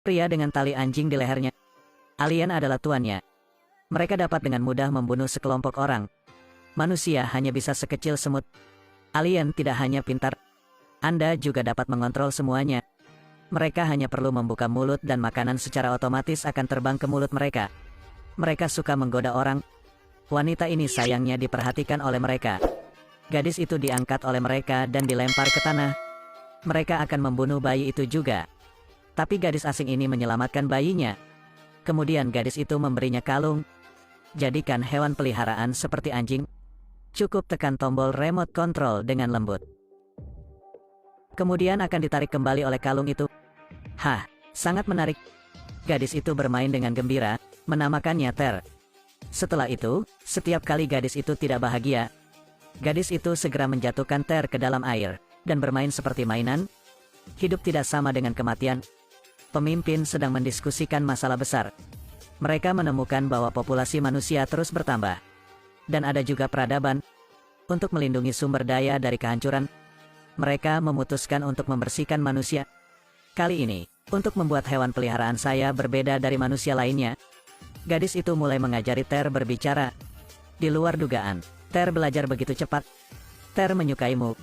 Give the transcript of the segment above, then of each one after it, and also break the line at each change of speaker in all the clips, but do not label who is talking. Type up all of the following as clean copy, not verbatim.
Pria dengan tali anjing di lehernya. Alien adalah tuannya. Mereka dapat dengan mudah membunuh sekelompok orang. Manusia hanya bisa sekecil semut. Alien tidak hanya pintar. Anda juga dapat mengontrol semuanya. Mereka hanya perlu membuka mulut dan makanan secara otomatis akan terbang ke mulut mereka. Mereka suka menggoda orang. Wanita ini sayangnya diperhatikan oleh mereka. Gadis itu diangkat oleh mereka dan dilempar ke tanah. Mereka akan membunuh bayi itu juga. Tapi gadis asing ini menyelamatkan bayinya. Kemudian gadis itu memberinya kalung. Jadikan hewan peliharaan seperti anjing. Cukup tekan tombol remote control dengan lembut. Kemudian akan ditarik kembali oleh kalung itu. Hah, sangat menarik. Gadis itu bermain dengan gembira, menamakannya Ter. Setelah itu, setiap kali gadis itu tidak bahagia, gadis itu segera menjatuhkan Ter ke dalam air, dan bermain seperti mainan. Hidup tidak sama dengan kematian. Pemimpin sedang mendiskusikan masalah besar. Mereka menemukan bahwa populasi manusia terus bertambah. Dan ada juga peradaban. Untuk melindungi sumber daya dari kehancuran, mereka memutuskan untuk membersihkan manusia. Kali ini, untuk membuat hewan peliharaan saya berbeda dari manusia lainnya, gadis itu mulai mengajari Ter berbicara. Di luar dugaan, Ter belajar begitu cepat. Ter menyukaimu.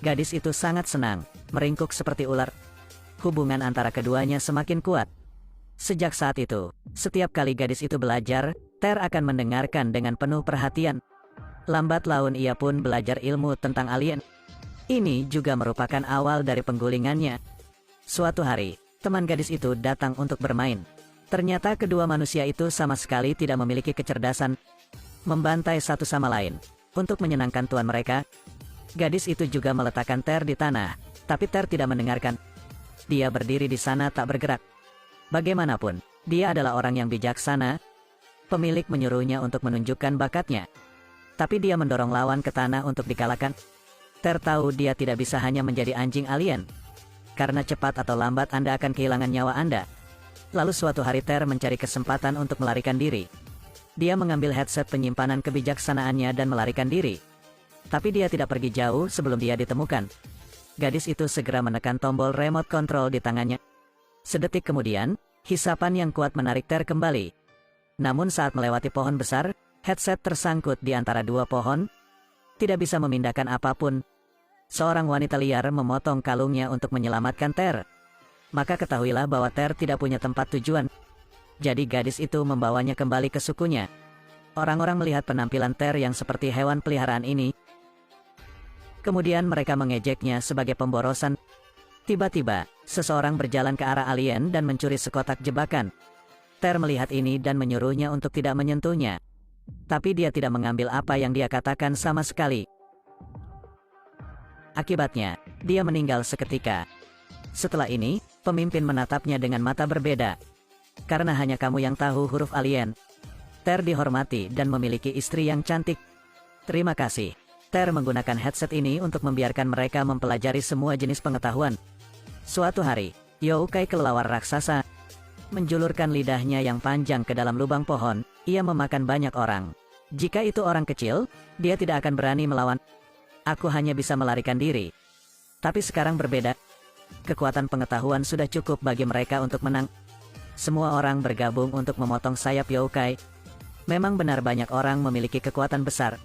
Gadis itu sangat senang, meringkuk seperti ular. Hubungan antara keduanya semakin kuat. Sejak saat itu, setiap kali gadis itu belajar, Ter akan mendengarkan dengan penuh perhatian. Lambat laun ia pun belajar ilmu tentang alien. Ini juga merupakan awal dari penggulingannya. Suatu hari, teman gadis itu datang untuk bermain. Ternyata kedua manusia itu sama sekali tidak memiliki kecerdasan. Membantai satu sama lain. Untuk menyenangkan tuan mereka, gadis itu juga meletakkan Ter di tanah, tapi Ter tidak mendengarkan. Dia berdiri di sana tak bergerak. Bagaimanapun, dia adalah orang yang bijaksana. Pemilik menyuruhnya untuk menunjukkan bakatnya. Tapi dia mendorong lawan ke tanah untuk dikalahkan. Ter tahu dia tidak bisa hanya menjadi anjing alien. Karena cepat atau lambat Anda akan kehilangan nyawa Anda. Lalu suatu hari Ter mencari kesempatan untuk melarikan diri. Dia mengambil headset penyimpanan kebijaksanaannya dan melarikan diri. Tapi dia tidak pergi jauh sebelum dia ditemukan. Gadis itu segera menekan tombol remote control di tangannya. Sedetik kemudian, hisapan yang kuat menarik Ter kembali. Namun saat melewati pohon besar, headset tersangkut di antara dua pohon. Tidak bisa memindahkan apapun. Seorang wanita liar memotong kalungnya untuk menyelamatkan Ter. Maka ketahuilah bahwa Ter tidak punya tempat tujuan. Jadi gadis itu membawanya kembali ke sukunya. Orang-orang melihat penampilan Ter yang seperti hewan peliharaan ini. Kemudian mereka mengejeknya sebagai pemborosan. Tiba-tiba, seseorang berjalan ke arah alien dan mencuri sekotak jebakan. Ter melihat ini dan menyuruhnya untuk tidak menyentuhnya. Tapi dia tidak mengambil apa yang dia katakan sama sekali. Akibatnya, dia meninggal seketika. Setelah ini, pemimpin menatapnya dengan mata berbeda. Karena hanya kamu yang tahu huruf alien. Ter dihormati dan memiliki istri yang cantik. Terima kasih. Ter menggunakan headset ini untuk membiarkan mereka mempelajari semua jenis pengetahuan. Suatu hari, Youkai kelelawar raksasa menjulurkan lidahnya yang panjang ke dalam lubang pohon. Ia memakan banyak orang. Jika itu orang kecil, dia tidak akan berani melawan. Aku hanya bisa melarikan diri. Tapi sekarang berbeda. Kekuatan pengetahuan sudah cukup bagi mereka untuk menang. Semua orang bergabung untuk memotong sayap Youkai. Memang benar banyak orang memiliki kekuatan besar.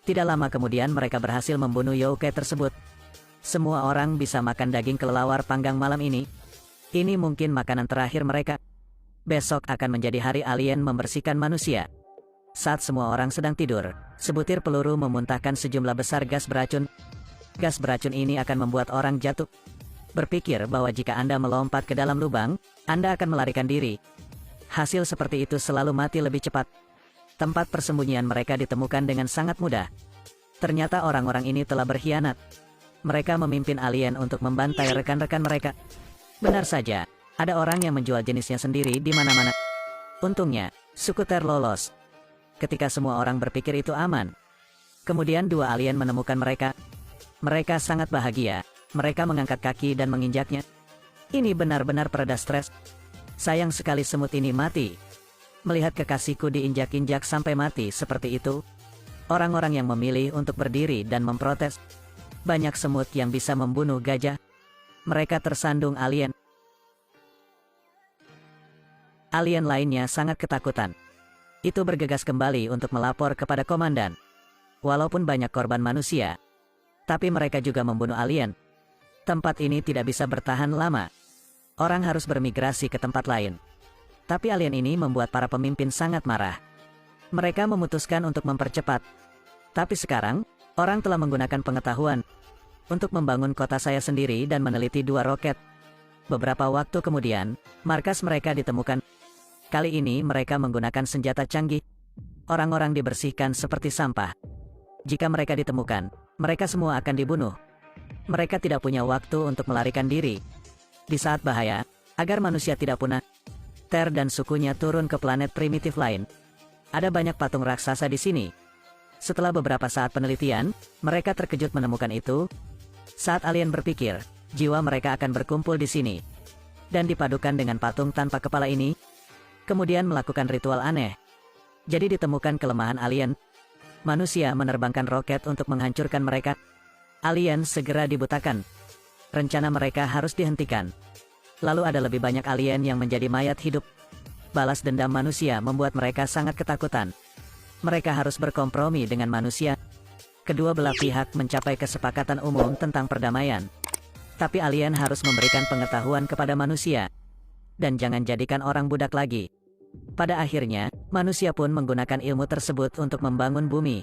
Tidak lama kemudian mereka berhasil membunuh Youkai tersebut. Semua orang bisa makan daging kelelawar panggang malam ini. Ini mungkin makanan terakhir mereka. Besok akan menjadi hari alien membersihkan manusia. Saat semua orang sedang tidur, sebutir peluru memuntahkan sejumlah besar gas beracun. Gas beracun ini akan membuat orang jatuh. Berpikir bahwa jika Anda melompat ke dalam lubang, Anda akan melarikan diri. Hasil seperti itu selalu mati lebih cepat. Tempat persembunyian mereka ditemukan dengan sangat mudah. Ternyata orang-orang ini telah berkhianat. Mereka memimpin alien untuk membantai rekan-rekan mereka. Benar saja, ada orang yang menjual jenisnya sendiri di mana-mana. Untungnya, suku Ter lolos. Ketika semua orang berpikir itu aman. Kemudian dua alien menemukan mereka. Mereka sangat bahagia. Mereka mengangkat kaki dan menginjaknya. Ini benar-benar pereda stres. Sayang sekali semut ini mati. Melihat kekasihku diinjak-injak sampai mati seperti itu. Orang-orang yang memilih untuk berdiri dan memprotes. Banyak semut yang bisa membunuh gajah. Mereka tersandung alien. Alien lainnya sangat ketakutan. Itu bergegas kembali untuk melapor kepada komandan. Walaupun banyak korban manusia, tapi mereka juga membunuh alien. Tempat ini tidak bisa bertahan lama. Orang harus bermigrasi ke tempat lain. Tapi alien ini membuat para pemimpin sangat marah. Mereka memutuskan untuk mempercepat. Tapi sekarang, orang telah menggunakan pengetahuan untuk membangun kota saya sendiri dan meneliti 2 roket. Beberapa waktu kemudian, markas mereka ditemukan. Kali ini mereka menggunakan senjata canggih. Orang-orang dibersihkan seperti sampah. Jika mereka ditemukan, mereka semua akan dibunuh. Mereka tidak punya waktu untuk melarikan diri. Di saat bahaya, agar manusia tidak punah, Ter dan sukunya turun ke planet primitif lain. Ada banyak patung raksasa di sini. Setelah beberapa saat penelitian, mereka terkejut menemukan itu. Saat alien berpikir, jiwa mereka akan berkumpul di sini. Dan dipadukan dengan patung tanpa kepala ini, kemudian melakukan ritual aneh. Jadi ditemukan kelemahan alien. Manusia menerbangkan roket untuk menghancurkan mereka. Alien segera dibutakan. Rencana mereka harus dihentikan. Lalu ada lebih banyak alien yang menjadi mayat hidup. Balas dendam manusia membuat mereka sangat ketakutan. Mereka harus berkompromi dengan manusia. Kedua belah pihak mencapai kesepakatan umum tentang perdamaian. Tapi alien harus memberikan pengetahuan kepada manusia. Dan jangan jadikan orang budak lagi. Pada akhirnya, manusia pun menggunakan ilmu tersebut untuk membangun bumi.